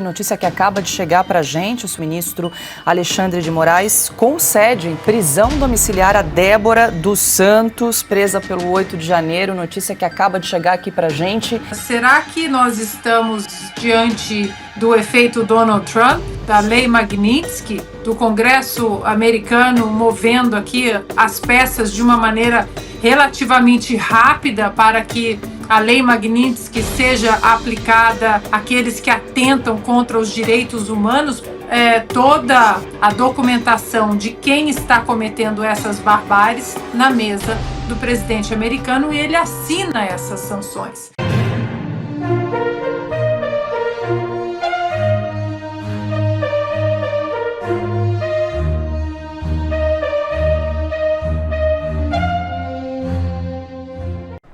Notícia que acaba de chegar para a gente, o ministro Alexandre de Moraes concede prisão domiciliar a Débora dos Santos, presa pelo 8 de janeiro. Notícia que acaba de chegar aqui para a gente. Será que nós estamos diante do efeito Donald Trump, da lei Magnitsky, do Congresso americano movendo aqui as peças de uma maneira relativamente rápida para que a lei Magnitsky seja aplicada àqueles que atentam contra os direitos humanos? Toda a documentação de quem está cometendo essas barbáries na mesa do presidente americano e ele assina essas sanções.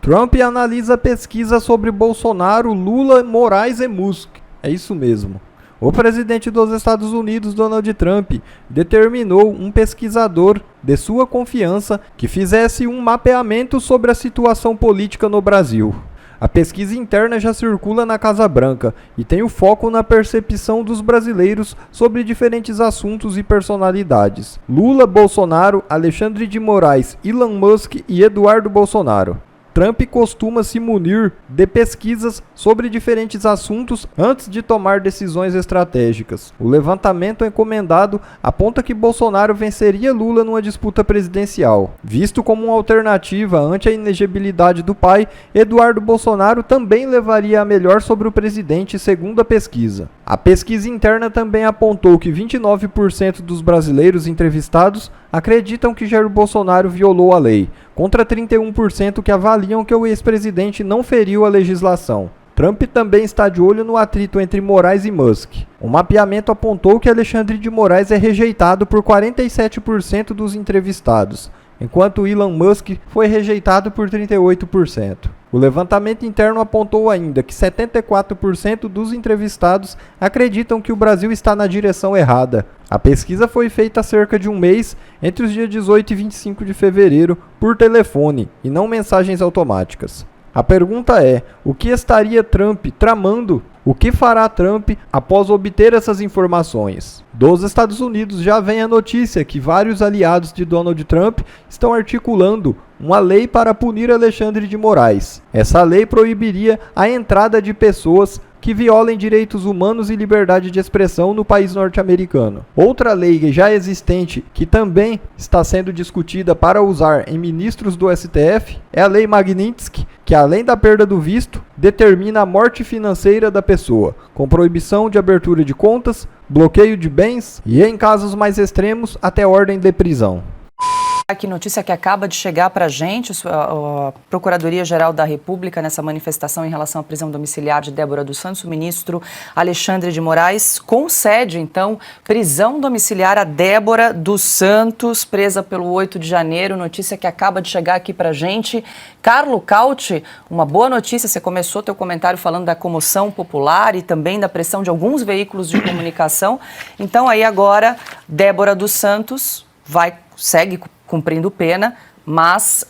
Trump analisa pesquisa sobre Bolsonaro, Lula, Moraes e Musk. É isso mesmo. O presidente dos Estados Unidos, Donald Trump, determinou um pesquisador de sua confiança que fizesse um mapeamento sobre a situação política no Brasil. A pesquisa interna já circula na Casa Branca e tem o foco na percepção dos brasileiros sobre diferentes assuntos e personalidades. Lula, Bolsonaro, Alexandre de Moraes, Elon Musk e Eduardo Bolsonaro. Trump costuma se munir de pesquisas sobre diferentes assuntos antes de tomar decisões estratégicas. O levantamento encomendado aponta que Bolsonaro venceria Lula numa disputa presidencial. Visto como uma alternativa ante a inegibilidade do pai, Eduardo Bolsonaro também levaria a melhor sobre o presidente, segundo a pesquisa. A pesquisa interna também apontou que 29% dos brasileiros entrevistados acreditam que Jair Bolsonaro violou a lei, contra 31% que avaliam que o ex-presidente não feriu a legislação. Trump também está de olho no atrito entre Moraes e Musk. O mapeamento apontou que Alexandre de Moraes é rejeitado por 47% dos entrevistados, enquanto Elon Musk foi rejeitado por 38%. O levantamento interno apontou ainda que 74% dos entrevistados acreditam que o Brasil está na direção errada. A pesquisa foi feita há cerca de um mês, entre os dias 18 e 25 de fevereiro, por telefone e não mensagens automáticas. A pergunta é: o que estaria Trump tramando? O que fará Trump após obter essas informações? Dos Estados Unidos já vem a notícia que vários aliados de Donald Trump estão articulando uma lei para punir Alexandre de Moraes. Essa lei proibiria a entrada de pessoas que violem direitos humanos e liberdade de expressão no país norte-americano. Outra lei já existente, que também está sendo discutida para usar em ministros do STF, é a Lei Magnitsky, que além da perda do visto, determina a morte financeira da pessoa, com proibição de abertura de contas, bloqueio de bens e, em casos mais extremos, até ordem de prisão. Que notícia que acaba de chegar para a gente, a Procuradoria-Geral da República, nessa manifestação em relação à prisão domiciliar de Débora dos Santos, o ministro Alexandre de Moraes concede, então, prisão domiciliar a Débora dos Santos, presa pelo 8 de janeiro, notícia que acaba de chegar aqui para a gente. Carlo Cauti, uma boa notícia, você começou teu comentário falando da comoção popular e também da pressão de alguns veículos de comunicação, então aí agora Débora dos Santos segue cumprindo pena, mas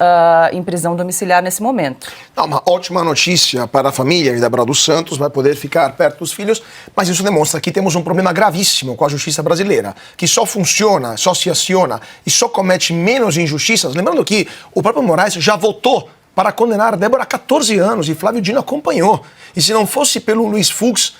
em prisão domiciliar nesse momento. Uma ótima notícia para a família de Débora dos Santos, vai poder ficar perto dos filhos, mas isso demonstra que temos um problema gravíssimo com a justiça brasileira, que só funciona, só se aciona e só comete menos injustiças. Lembrando que o próprio Moraes já votou para condenar Débora há 14 anos e Flávio Dino acompanhou. E se não fosse pelo Luiz Fux,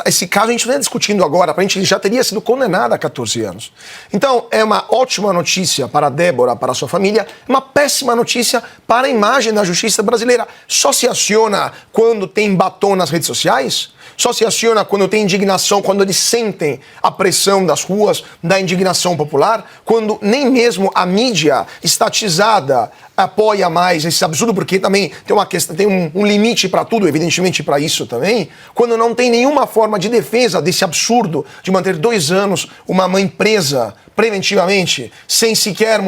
esse caso a gente não está discutindo agora, a gente já teria sido condenada há 14 anos. Então, é uma ótima notícia para a Débora, para a sua família, uma péssima notícia para a imagem da justiça brasileira. Só se aciona quando tem batom nas redes sociais? Só se aciona quando tem indignação, quando eles sentem a pressão das ruas, da indignação popular, quando nem mesmo a mídia estatizada apoia mais esse absurdo, porque também tem uma questão, tem um limite para tudo, evidentemente para isso também, quando não tem nenhuma forma de defesa desse absurdo de manter 2 anos uma mãe presa preventivamente, sem sequer,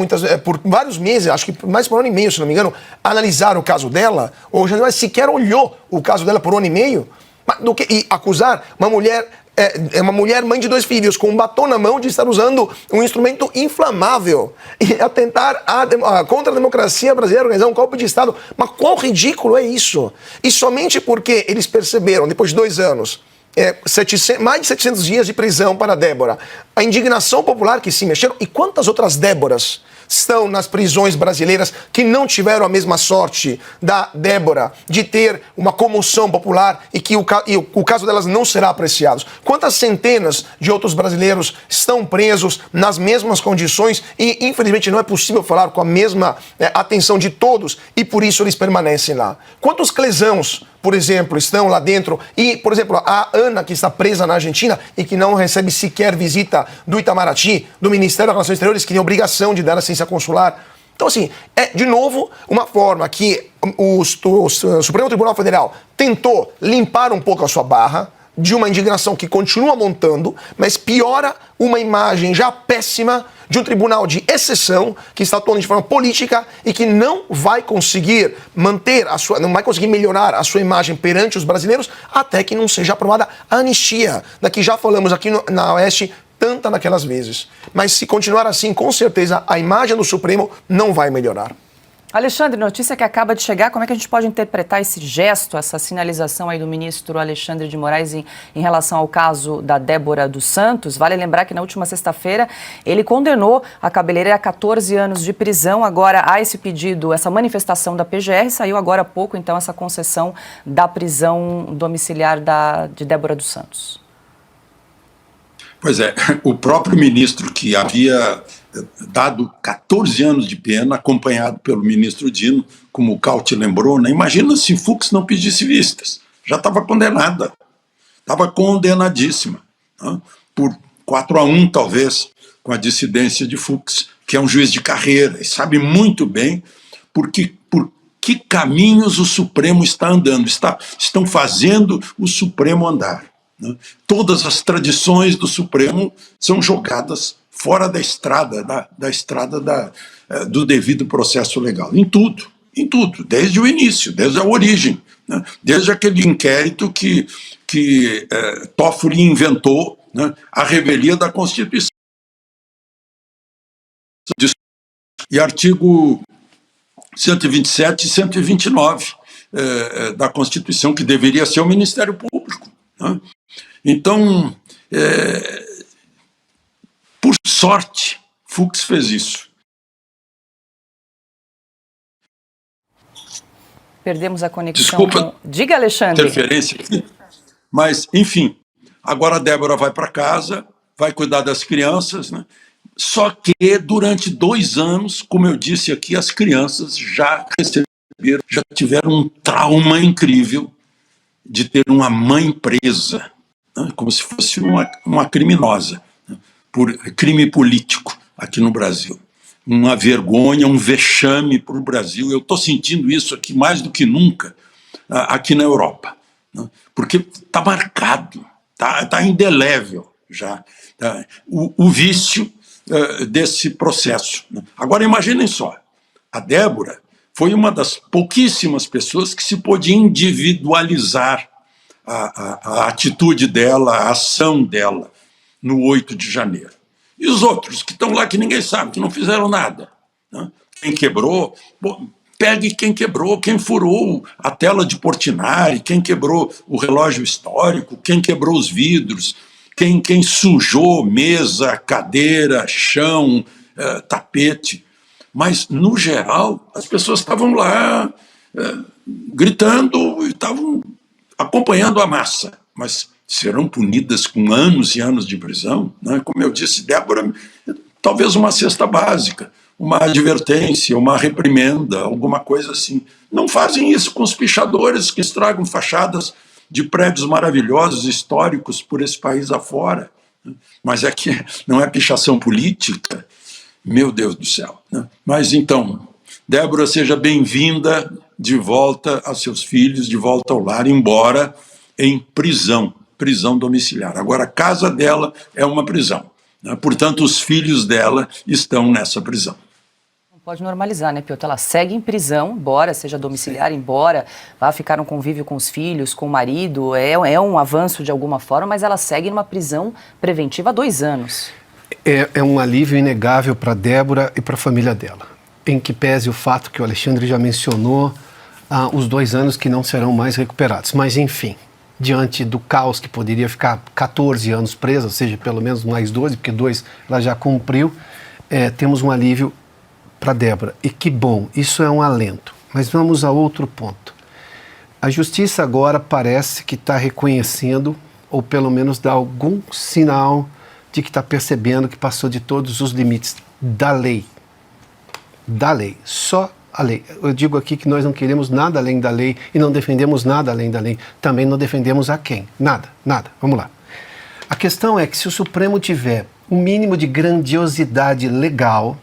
por vários meses, acho que mais por 1 ano e meio, se não me engano, analisar o caso dela, ou já não sequer olhou o caso dela por 1 ano e meio, e acusar uma mulher mãe de 2 filhos com um batom na mão de estar usando um instrumento inflamável e atentar contra a democracia brasileira, organizar um golpe de Estado. Mas quão ridículo é isso? E somente porque eles perceberam, depois de 2 anos, mais de 700 dias de prisão para Débora. A indignação popular que se mexeram. E quantas outras Déboras estão nas prisões brasileiras que não tiveram a mesma sorte da Débora de ter uma comoção popular e que o caso delas não será apreciado? Quantas centenas de outros brasileiros estão presos nas mesmas condições e, infelizmente, não é possível falar com a mesma atenção de todos e, por isso, eles permanecem lá? Quantos clesãos, por exemplo, estão lá dentro e, por exemplo, a Ana, que está presa na Argentina e que não recebe sequer visita do Itamaraty, do Ministério das Relações Exteriores, que tem obrigação de dar assistência consular. Então, assim, é, de novo, uma forma que o Supremo Tribunal Federal tentou limpar um pouco a sua barra de uma indignação que continua montando, mas piora uma imagem já péssima de um tribunal de exceção que está atuando de forma política e que não vai conseguir não vai conseguir melhorar a sua imagem perante os brasileiros até que não seja aprovada a anistia, da que já falamos aqui na Oeste tanta naquelas vezes. Mas se continuar assim, com certeza a imagem do Supremo não vai melhorar. Alexandre, notícia que acaba de chegar, como é que a gente pode interpretar esse gesto, essa sinalização aí do ministro Alexandre de Moraes em relação ao caso da Débora dos Santos? Vale lembrar que na última sexta-feira ele condenou a cabeleireira a 14 anos de prisão. Agora há esse pedido, essa manifestação da PGR, saiu agora há pouco então essa concessão da prisão domiciliar de Débora dos Santos. Pois é, o próprio ministro que havia dado 14 anos de pena, acompanhado pelo ministro Dino, como o Cauti lembrou, né? Imagina se Fux não pedisse vistas. Já estava condenada, estava condenadíssima, né? Por 4-1, talvez, com a dissidência de Fux, que é um juiz de carreira e sabe muito bem por que caminhos o Supremo está andando, estão fazendo o Supremo andar. Né? Todas as tradições do Supremo são jogadas fora da estrada, do devido processo legal. Em tudo, desde o início, desde a origem, né? Desde aquele inquérito que Toffoli inventou, né? A revelia da Constituição. E artigo 127 e 129 da Constituição, que deveria ser o Ministério Público. Né? Então, por sorte, Fux fez isso. Perdemos a conexão. Desculpa. Diga, Alexandre. Interferência aqui. Mas, enfim, agora a Débora vai para casa, vai cuidar das crianças, né? Só que durante 2 anos, como eu disse aqui, as crianças já tiveram um trauma incrível de ter uma mãe presa, né? Como se fosse uma criminosa, né? Por crime político aqui no Brasil. Uma vergonha, um vexame para o Brasil. Eu estou sentindo isso aqui mais do que nunca aqui na Europa, né? Porque está marcado, está indelével já o vício desse processo. Agora imaginem só, a Débora foi uma das pouquíssimas pessoas que se pôde individualizar a atitude dela, a ação dela no 8 de janeiro. E os outros que estão lá que ninguém sabe, que não fizeram nada, né? Quem quebrou, pegue quem quebrou, quem furou a tela de Portinari, quem quebrou o relógio histórico, quem quebrou os vidros, quem sujou mesa, cadeira, chão, tapete. Mas, no geral, as pessoas estavam lá gritando e estavam acompanhando a massa. Mas serão punidas com anos e anos de prisão, né? Como eu disse, Débora, talvez uma cesta básica, uma advertência, uma reprimenda, alguma coisa assim. Não fazem isso com os pichadores que estragam fachadas de prédios maravilhosos, históricos, por esse país afora. Mas é que não é pichação política, meu Deus do céu, né? Mas então, Débora, seja bem-vinda de volta a seus filhos, de volta ao lar, embora em prisão domiciliar. Agora, a casa dela é uma prisão, né? Portanto, os filhos dela estão nessa prisão. Não pode normalizar, né, Piotr? Ela segue em prisão, embora seja domiciliar, embora vá ficar no convívio com os filhos, com o marido, é um avanço de alguma forma, mas ela segue numa prisão preventiva há 2 anos. É um alívio inegável para Débora e para a família dela, em que pese o fato que o Alexandre já mencionou, os 2 anos que não serão mais recuperados. Mas, enfim, diante do caos que poderia ficar 14 anos presa, ou seja, pelo menos mais 12, porque 2 ela já cumpriu, temos um alívio para Débora. E que bom, isso é um alento. Mas vamos a outro ponto. A justiça agora parece que está reconhecendo, ou pelo menos dá algum sinal de que está percebendo que passou de todos os limites da lei. Da lei, só a lei. Eu digo aqui que nós não queremos nada além da lei e não defendemos nada além da lei. Também não defendemos a quem? Nada, nada. Vamos lá. A questão é que se o Supremo tiver um mínimo de grandiosidade legal,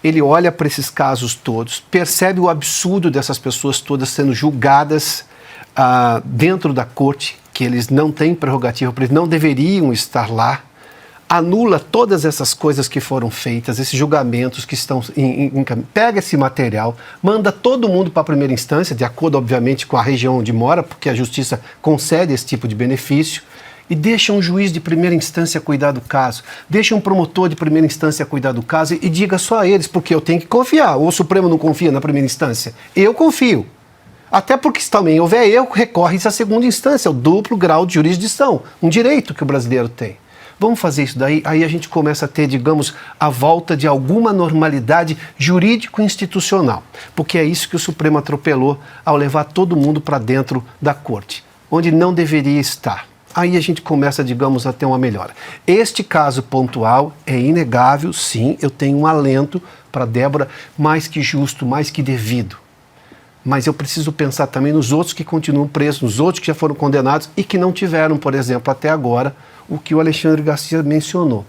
ele olha para esses casos todos, percebe o absurdo dessas pessoas todas sendo julgadas dentro da corte, que eles não têm prerrogativa, porque eles não deveriam estar lá, anula todas essas coisas que foram feitas, esses julgamentos que estão em caminho, pega esse material, manda todo mundo para a primeira instância, de acordo, obviamente, com a região onde mora, porque a justiça concede esse tipo de benefício, e deixa um juiz de primeira instância cuidar do caso, deixa um promotor de primeira instância cuidar do caso e diga só a eles, porque eu tenho que confiar. Ou o Supremo não confia na primeira instância? Eu confio. Até porque se também houver erro, recorre-se à segunda instância, o duplo grau de jurisdição, um direito que o brasileiro tem. Vamos fazer isso daí, aí a gente começa a ter, digamos, a volta de alguma normalidade jurídico-institucional, porque é isso que o Supremo atropelou ao levar todo mundo para dentro da corte, onde não deveria estar. Aí a gente começa, digamos, a ter uma melhora. Este caso pontual é inegável, sim, eu tenho um alento para Débora, mais que justo, mais que devido. Mas eu preciso pensar também nos outros que continuam presos, nos outros que já foram condenados e que não tiveram, por exemplo, até agora, o que o Alexandre Garcia mencionou.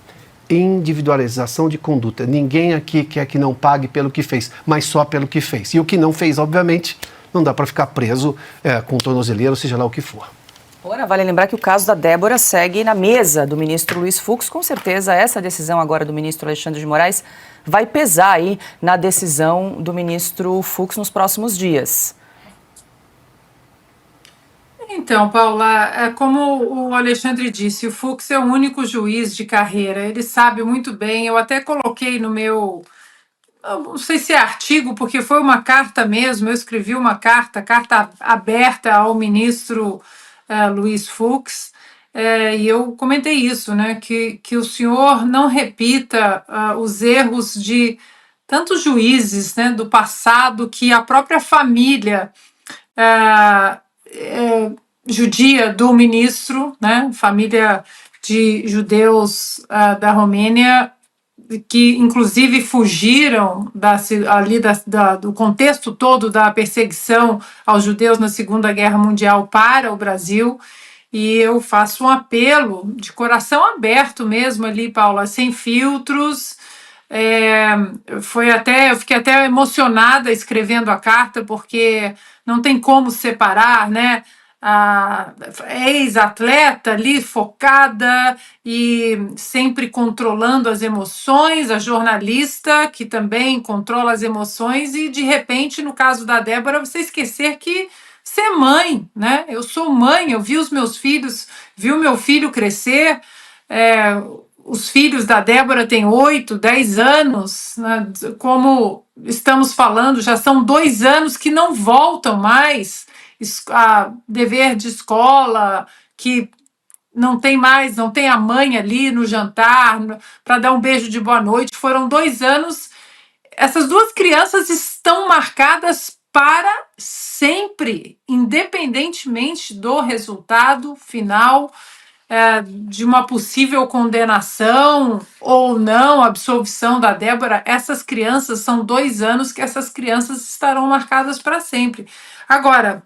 Individualização de conduta. Ninguém aqui quer que não pague pelo que fez, mas só pelo que fez. E o que não fez, obviamente, não dá para ficar preso com tornozeleira, seja lá o que for. Ora, vale lembrar que o caso da Débora segue na mesa do ministro Luiz Fux. Com certeza, essa decisão agora do ministro Alexandre de Moraes vai pesar aí na decisão do ministro Fux nos próximos dias. Então, Paula, como o Alexandre disse, o Fux é o único juiz de carreira, ele sabe muito bem, eu até coloquei no meu, não sei se é artigo, porque foi uma carta mesmo, eu escrevi uma carta aberta ao ministro Luiz Fux, e eu comentei isso, né, que o senhor não repita os erros de tantos juízes, né, do passado, que a própria família judia do ministro, né, família de judeus da Romênia, que inclusive fugiram do contexto todo da perseguição aos judeus na Segunda Guerra Mundial para o Brasil. E eu faço um apelo de coração aberto mesmo ali, Paula, sem filtros. Eu fiquei até emocionada escrevendo a carta, porque não tem como separar, né? A ex-atleta ali focada e sempre controlando as emoções, a jornalista que também controla as emoções, e de repente, no caso da Débora, você esquecer que ser mãe, né? Eu sou mãe, eu vi os meus filhos, vi o meu filho crescer, os filhos da Débora têm 8, 10 anos, né? Como estamos falando, já são 2 anos que não voltam mais a dever de escola, que não tem a mãe ali no jantar para dar um beijo de boa noite. Foram 2 anos. Essas 2 crianças estão marcadas para sempre, independentemente do resultado final de uma possível condenação ou não, absolvição da Débora. Essas crianças, são 2 anos que essas crianças estarão marcadas para sempre. Agora,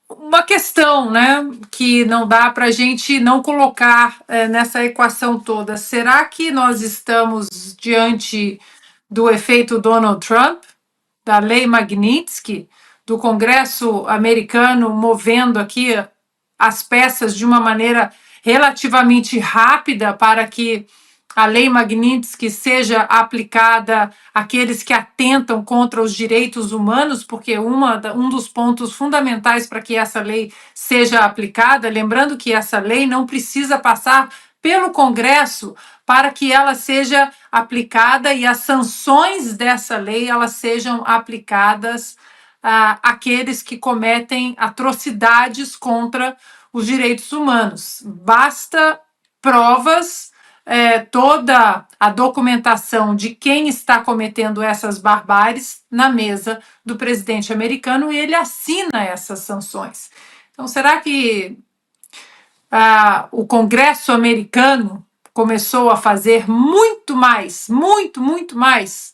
uma questão, né, que não dá para a gente não colocar nessa equação toda. Será que nós estamos diante do efeito Donald Trump, da lei Magnitsky, do Congresso americano movendo aqui as peças de uma maneira relativamente rápida para que a lei Magnitsky seja aplicada àqueles que atentam contra os direitos humanos, porque um dos pontos fundamentais para que essa lei seja aplicada, lembrando que essa lei não precisa passar pelo Congresso para que ela seja aplicada, e as sanções dessa lei elas sejam aplicadas aqueles que cometem atrocidades contra os direitos humanos. Basta provas, toda a documentação de quem está cometendo essas barbáries na mesa do presidente americano e ele assina essas sanções. Então, será que o Congresso americano começou a fazer muito mais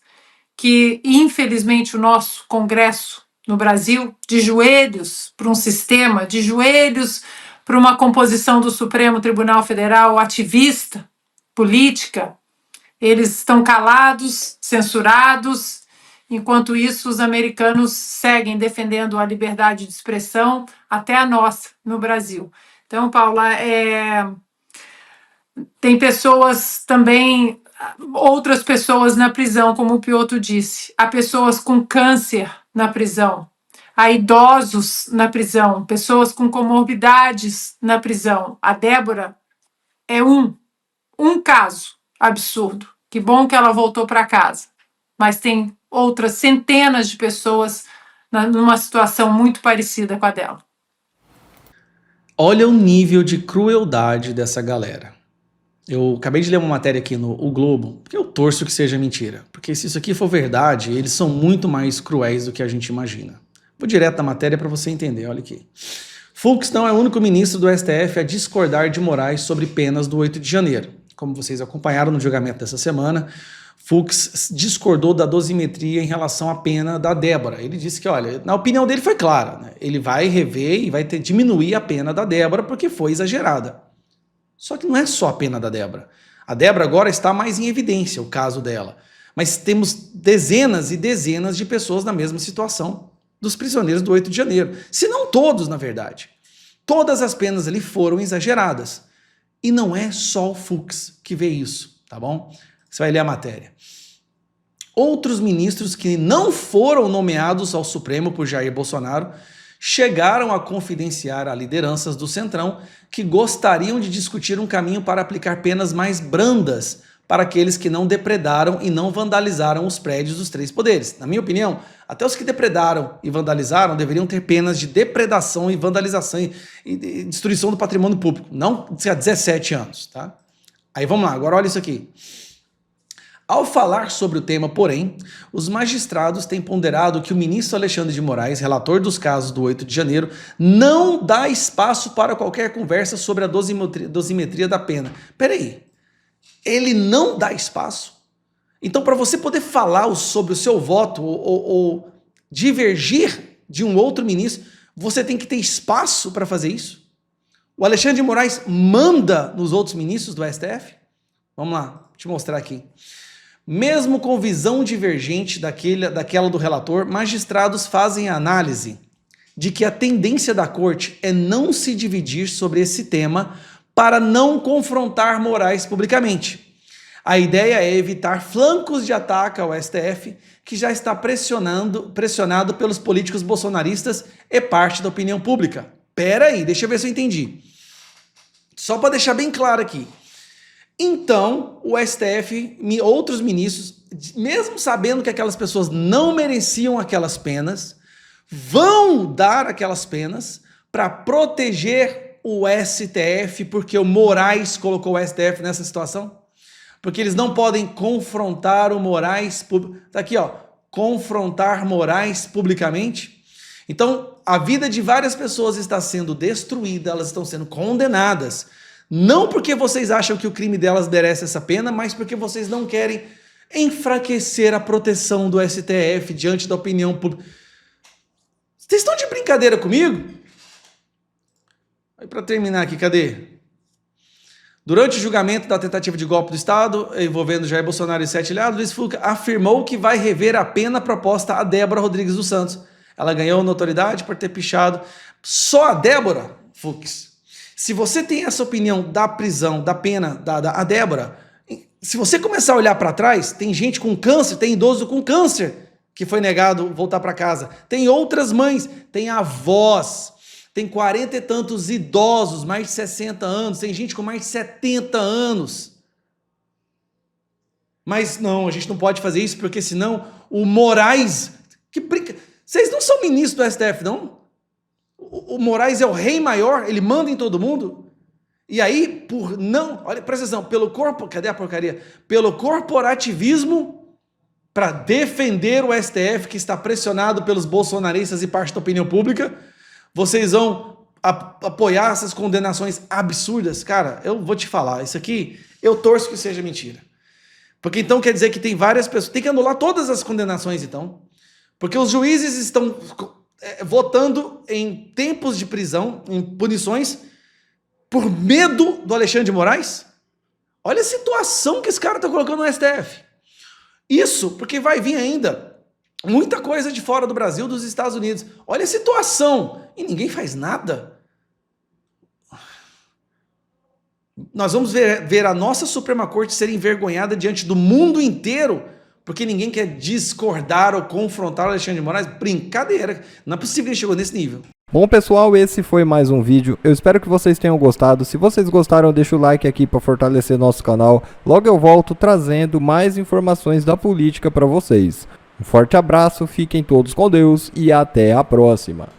que, infelizmente, o nosso Congresso no Brasil, de joelhos para um sistema, de joelhos para uma composição do Supremo Tribunal Federal ativista, política? Eles estão calados, censurados, enquanto isso os americanos seguem defendendo a liberdade de expressão, até a nossa, no Brasil. Então, Paula, tem pessoas também, outras pessoas na prisão, como o Piotr disse. Há pessoas com câncer na prisão. Há idosos na prisão. Pessoas com comorbidades na prisão. A Débora é um caso absurdo. Que bom que ela voltou para casa. Mas tem outras centenas de pessoas numa situação muito parecida com a dela. Olha o nível de crueldade dessa galera. Eu acabei de ler uma matéria aqui no O Globo, porque eu torço que seja mentira. Porque se isso aqui for verdade, eles são muito mais cruéis do que a gente imagina. Vou direto na matéria para você entender, olha aqui. Fux não é o único ministro do STF a discordar de Moraes sobre penas do 8 de janeiro. Como vocês acompanharam no julgamento dessa semana, Fux discordou da dosimetria em relação à pena da Débora. Ele disse que, olha, na opinião dele foi clara, né? Ele vai rever e vai diminuir a pena da Débora porque foi exagerada. Só que não é só a pena da Débora. A Débora agora está mais em evidência, o caso dela. Mas temos dezenas e dezenas de pessoas na mesma situação dos prisioneiros do 8 de janeiro. Se não todos, na verdade. Todas as penas ali foram exageradas. E não é só o Fux que vê isso, tá bom? Você vai ler a matéria. Outros ministros que não foram nomeados ao Supremo por Jair Bolsonaro chegaram a confidenciar a lideranças do Centrão que gostariam de discutir um caminho para aplicar penas mais brandas para aqueles que não depredaram e não vandalizaram os prédios dos 3 poderes. Na minha opinião, até os que depredaram e vandalizaram deveriam ter penas de depredação e vandalização e destruição do patrimônio público, não há 17 anos, tá? Aí vamos lá, agora olha isso aqui. Ao falar sobre o tema, porém, os magistrados têm ponderado que o ministro Alexandre de Moraes, relator dos casos do 8 de janeiro, não dá espaço para qualquer conversa sobre a dosimetria da pena. Peraí, ele não dá espaço? Então, para você poder falar sobre o seu voto ou divergir de um outro ministro, você tem que ter espaço para fazer isso? O Alexandre de Moraes manda nos outros ministros do STF? Vamos lá, vou te mostrar aqui. Mesmo com visão divergente daquela do relator, magistrados fazem a análise de que a tendência da corte é não se dividir sobre esse tema para não confrontar Moraes publicamente. A ideia é evitar flancos de ataque ao STF, que já está pressionado pelos políticos bolsonaristas e parte da opinião pública. Pera aí, deixa eu ver se eu entendi. Só para deixar bem claro aqui. Então, o STF, outros ministros, mesmo sabendo que aquelas pessoas não mereciam aquelas penas, vão dar aquelas penas para proteger o STF, porque o Moraes colocou o STF nessa situação? Porque eles não podem confrontar o Moraes, tá aqui ó, confrontar Moraes publicamente? Então, a vida de várias pessoas está sendo destruída, elas estão sendo condenadas, não porque vocês acham que o crime delas merece essa pena, mas porque vocês não querem enfraquecer a proteção do STF diante da opinião pública. Vocês estão de brincadeira comigo? Aí para terminar aqui, cadê? Durante o julgamento da tentativa de golpe do Estado, envolvendo Jair Bolsonaro e 7 aliados, Luiz Fux afirmou que vai rever a pena proposta a Débora Rodrigues dos Santos. Ela ganhou notoriedade por ter pichado. Só a Débora, Fux. Se você tem essa opinião da prisão, da pena da Débora, se você começar a olhar para trás, tem gente com câncer, tem idoso com câncer que foi negado voltar para casa. Tem outras mães, tem avós, tem 40 e tantos idosos, mais de 60 anos, tem gente com mais de 70 anos. Mas não, a gente não pode fazer isso porque senão o Moraes... Que brinca... Vocês não são ministros do STF, não? O Moraes é o rei maior, ele manda em todo mundo. E aí, por não... Olha, presta atenção, cadê a porcaria? Pelo corporativismo, para defender o STF, que está pressionado pelos bolsonaristas e parte da opinião pública, vocês vão apoiar essas condenações absurdas. Cara, eu vou te falar, isso aqui, eu torço que seja mentira. Porque então quer dizer que tem várias pessoas... Tem que anular todas as condenações, então. Porque os juízes estão votando em tempos de prisão, em punições, por medo do Alexandre de Moraes? Olha a situação que esse cara está colocando no STF. Isso porque vai vir ainda muita coisa de fora do Brasil, dos Estados Unidos. Olha a situação. E ninguém faz nada. Nós vamos ver a nossa Suprema Corte ser envergonhada diante do mundo inteiro porque ninguém quer discordar ou confrontar o Alexandre de Moraes. Brincadeira. Não é possível que ele chegou nesse nível. Bom, pessoal, esse foi mais um vídeo. Eu espero que vocês tenham gostado. Se vocês gostaram, deixa o like aqui para fortalecer nosso canal. Logo eu volto trazendo mais informações da política para vocês. Um forte abraço, fiquem todos com Deus e até a próxima.